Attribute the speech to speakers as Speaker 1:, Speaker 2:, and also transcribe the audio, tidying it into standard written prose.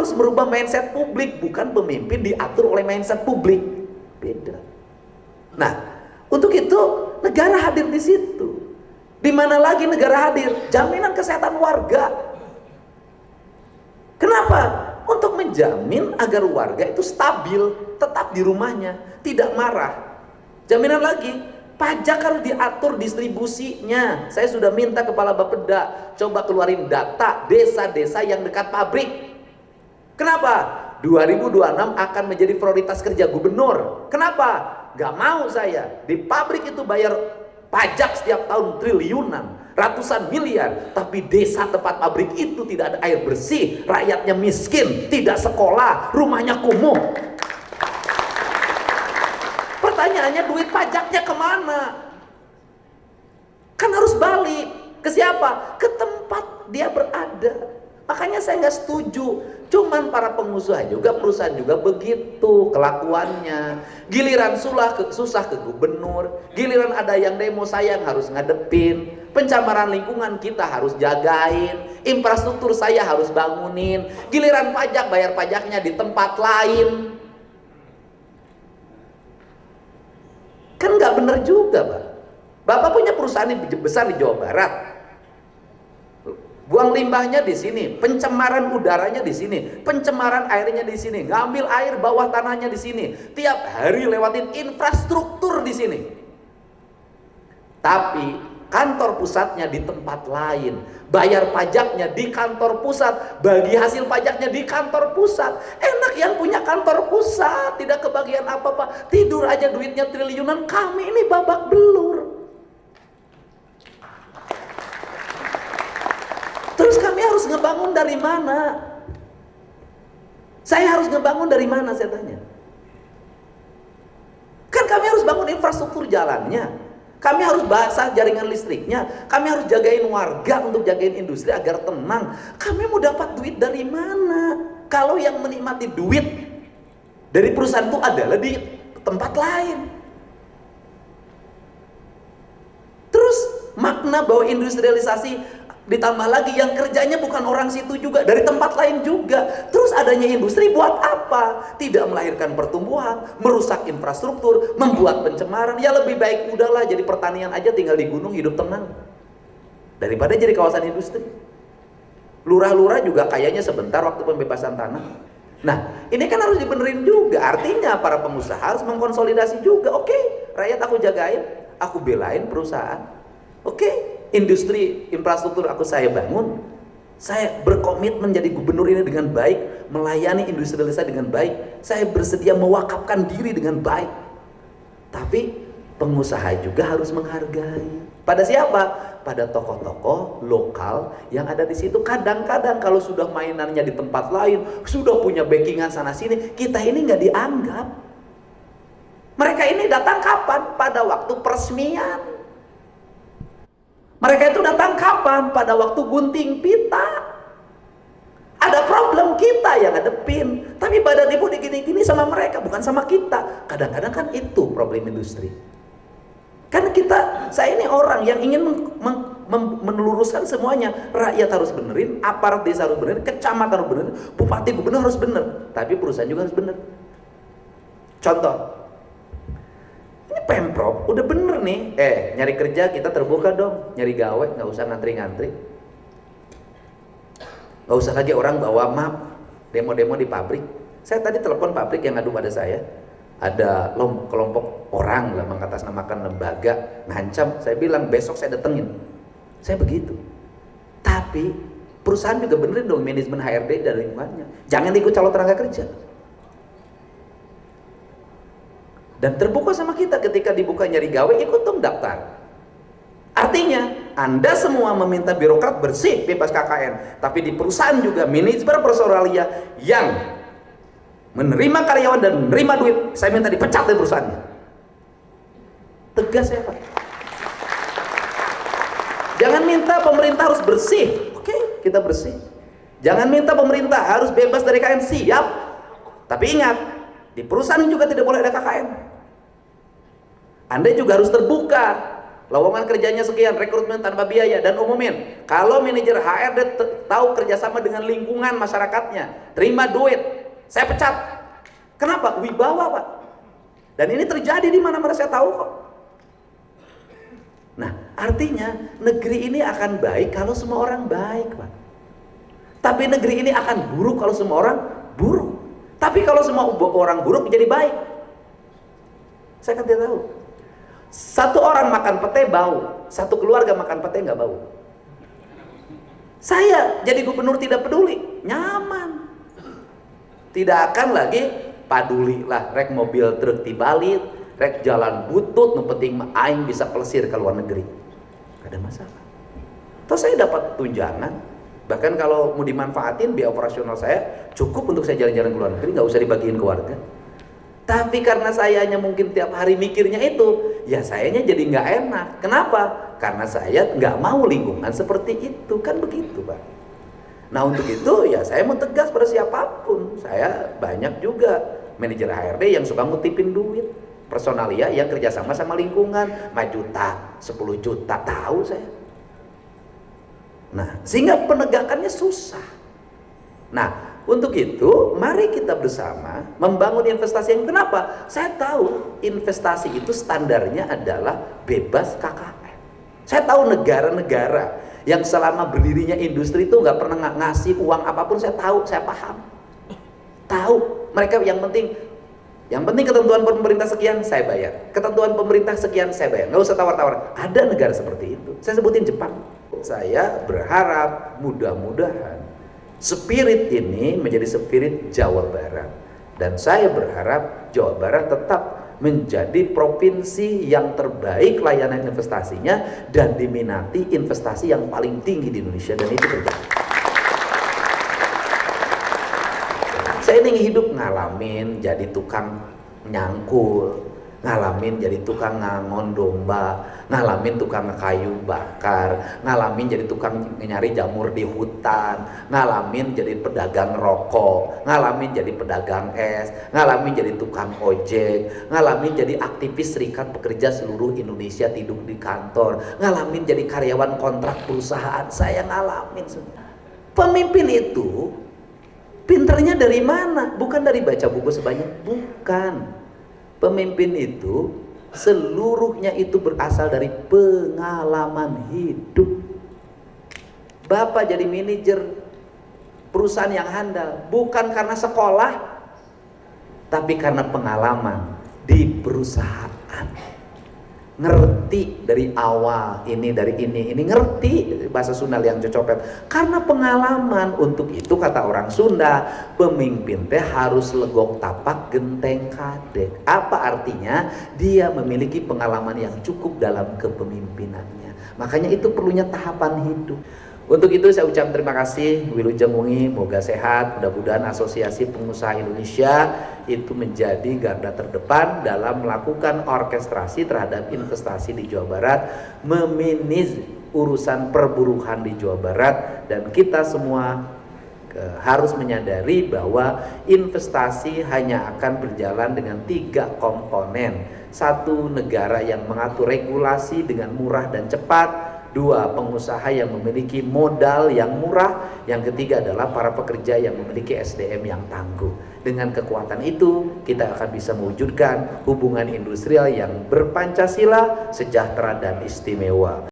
Speaker 1: harus merubah mindset publik, bukan pemimpin diatur oleh mindset publik. Beda. Nah, untuk itu negara hadir di situ. Di mana lagi negara hadir? Jaminan kesehatan warga. Kenapa? Untuk menjamin agar warga itu stabil, tetap di rumahnya, tidak marah. Jaminan lagi, pajak harus diatur distribusinya. Saya sudah minta kepala Bapeda, coba keluarin data desa-desa yang dekat pabrik. Kenapa? 2026 akan menjadi prioritas kerja gubernur. Kenapa? Gak mau saya di pabrik itu bayar pajak setiap tahun triliunan, ratusan miliar, tapi desa tempat pabrik itu tidak ada air bersih, rakyatnya miskin, tidak sekolah, rumahnya kumuh. Pertanyaannya, duit pajaknya kemana? Kan harus balik ke siapa? Ke tempat dia berada. Makanya saya nggak setuju. Cuman para pengusaha juga, perusahaan juga begitu kelakuannya. Giliran susah ke gubernur, giliran ada yang demo saya yang harus ngadepin. Pencemaran lingkungan kita harus jagain, infrastruktur saya harus bangunin. Giliran pajak, bayar pajaknya di tempat lain. Kan nggak bener juga, Pak. Bapak punya perusahaan besar di Jawa Barat. Buang limbahnya di sini, pencemaran udaranya di sini, pencemaran airnya di sini, ngambil air bawah tanahnya di sini, tiap hari lewatin infrastruktur di sini. Tapi kantor pusatnya di tempat lain, bayar pajaknya di kantor pusat, bagi hasil pajaknya di kantor pusat. Enak yang punya kantor pusat, tidak kebagian apa-apa, tidur aja duitnya triliunan. Kami ini babak belur. Terus kami harus ngebangun dari mana? Saya harus ngebangun dari mana, saya tanya. Kan kami harus bangun infrastruktur jalannya, kami harus basah jaringan listriknya, kami harus jagain warga untuk jagain industri agar tenang. Kami mau dapat duit dari mana? Kalau yang menikmati duit dari perusahaan itu adalah di tempat lain. Terus makna bahwa industrialisasi ditambah lagi yang kerjanya bukan orang situ juga, dari tempat lain juga. Terus adanya industri buat apa? Tidak melahirkan pertumbuhan, merusak infrastruktur, membuat pencemaran. Ya lebih baik udahlah jadi pertanian aja, tinggal di gunung hidup tenang, daripada jadi kawasan industri. Lurah-lurah juga kayaknya sebentar waktu pembebasan tanah. Nah, ini kan harus dibenerin juga. Artinya para pengusaha harus mengkonsolidasi juga. Oke, rakyat aku jagain, aku belain perusahaan. Oke, industri infrastruktur saya bangun. Saya berkomitmen jadi gubernur ini dengan baik, melayani industrialisasi dengan baik. Saya bersedia mewakafkan diri dengan baik. Tapi pengusaha juga harus menghargai. Pada siapa? Pada tokoh-tokoh lokal yang ada di situ. Kadang-kadang kalau sudah mainannya di tempat lain, sudah punya backingan sana sini, kita ini nggak dianggap. Mereka ini datang kapan? Pada waktu peresmian. Mereka itu datang kapan? Pada waktu gunting pita. Ada problem, kita yang ngadepin. Tapi badan ibu digini-gini sama mereka, bukan sama kita. Kadang-kadang kan itu problem industri. Kan saya ini orang yang ingin meluruskan semuanya. Rakyat harus benerin, aparat desa harus benerin, kecamatan harus benerin, bupati gubernur harus bener. Tapi perusahaan juga harus bener. Contoh, ini Pemprov udah bener nih, nyari kerja kita terbuka dong, nyari gawe, nggak usah ngantri-ngantri, nggak usah lagi orang bawa map demo-demo di pabrik. Saya tadi telepon pabrik yang ngadu pada saya, ada kelompok orang lah mengatasnamakan lembaga ngancam. Saya bilang besok saya datengin. Saya begitu. Tapi perusahaan juga benerin dong manajemen HRD dan lingkungannya, jangan ikut calon tenaga kerja. Dan terbuka sama kita ketika dibuka nyari gawe, ikut dong daftar. Artinya Anda semua meminta birokrat bersih, bebas KKN, tapi di perusahaan juga manajemen personalia yang menerima karyawan dan menerima duit, saya minta dipecat dari perusahaannya. Tegas ya Pak. Jangan minta pemerintah harus bersih. Oke, kita bersih. Jangan minta pemerintah harus bebas dari KKN, siap. Tapi ingat, di perusahaan juga tidak boleh ada KKN. Anda juga harus terbuka. lowongan kerjanya sekian, rekrutmen tanpa biaya, dan umumin. Kalau manajer HRD tahu kerjasama dengan lingkungan masyarakatnya, terima duit, saya pecat. Kenapa? Wibawa, Pak. Dan ini terjadi di mana-mana, saya tahu kok. Nah, artinya negeri ini akan baik kalau semua orang baik, Pak. Tapi negeri ini akan buruk kalau semua orang buruk. Tapi kalau semua orang buruk menjadi baik. Saya kan tidak tahu. Satu orang makan pete bau, satu keluarga makan pete nggak bau. Saya jadi gubernur tidak peduli, nyaman. Tidak akan lagi paduli lah, rek mobil truk tibalit, rek jalan butut, yang penting aing bisa pelesir ke luar negeri. Gak ada masalah. Terus saya dapat tunjangan, bahkan kalau mau dimanfaatin biaya operasional saya cukup untuk saya jalan-jalan ke luar negeri, nggak usah dibagiin ke warga. Tapi karena sayanya mungkin tiap hari mikirnya itu, ya sayanya jadi nggak enak. Kenapa? Karena saya nggak mau lingkungan seperti itu, kan begitu, Pak. Nah, untuk itu ya saya mau tegas pada siapapun. Saya banyak juga manajer HRD yang suka ngutipin duit, personalia yang kerjasama sama lingkungan, 5 juta, 10 juta, tahu saya. Nah, sehingga penegakannya susah. Nah, untuk itu mari kita bersama membangun investasi yang kenapa? Saya tahu investasi itu standarnya adalah bebas KKN. Saya tahu negara-negara yang selama berdirinya industri itu nggak pernah ngasih uang apapun, saya tahu, saya paham. Tahu mereka yang penting ketentuan pemerintah sekian saya bayar, ketentuan pemerintah sekian saya bayar, nggak usah tawar-tawar. Ada negara seperti itu. Saya sebutin Jepang. Saya berharap mudah-mudahan spirit ini menjadi spirit Jawa Barat, dan saya berharap Jawa Barat tetap menjadi provinsi yang terbaik layanan investasinya dan diminati investasi yang paling tinggi di Indonesia, dan itu terjadi. Saya ini hidup ngalamin jadi tukang nyangkul, ngalamin jadi tukang ngangon domba, ngalamin tukang kayu bakar, ngalamin jadi tukang nyari jamur di hutan, ngalamin jadi pedagang rokok, ngalamin jadi pedagang es, ngalamin jadi tukang ojek, ngalamin jadi aktivis serikat pekerja seluruh Indonesia tidur di kantor, ngalamin jadi karyawan kontrak perusahaan. Saya ngalamin semua. Pemimpin itu pinternya dari mana? Bukan dari baca buku sebanyak, bukan. Pemimpin itu seluruhnya itu berasal dari pengalaman hidup. Bapak jadi manajer perusahaan yang handal bukan karena sekolah, tapi karena pengalaman di perusahaan. Ngerti dari awal, ini dari ini ngerti bahasa Sunda yang cocopet karena pengalaman. Untuk itu kata orang Sunda, pemimpin teh harus legok tapak genteng kadek. Apa artinya? Dia memiliki pengalaman yang cukup dalam kepemimpinannya. Makanya itu perlunya tahapan hidup. Untuk itu saya ucap terima kasih Wilujeng Wengi, moga sehat. Mudah-mudahan Asosiasi Pengusaha Indonesia itu menjadi garda terdepan dalam melakukan orkestrasi terhadap investasi di Jawa Barat, memanage urusan perburuhan di Jawa Barat, dan kita semua harus menyadari bahwa investasi hanya akan berjalan dengan 3 komponen. 1, negara yang mengatur regulasi dengan murah dan cepat. 2, pengusaha yang memiliki modal yang murah. Yang ketiga adalah para pekerja yang memiliki SDM yang tangguh. Dengan kekuatan itu kita akan bisa mewujudkan hubungan industrial yang berpancasila, sejahtera dan istimewa.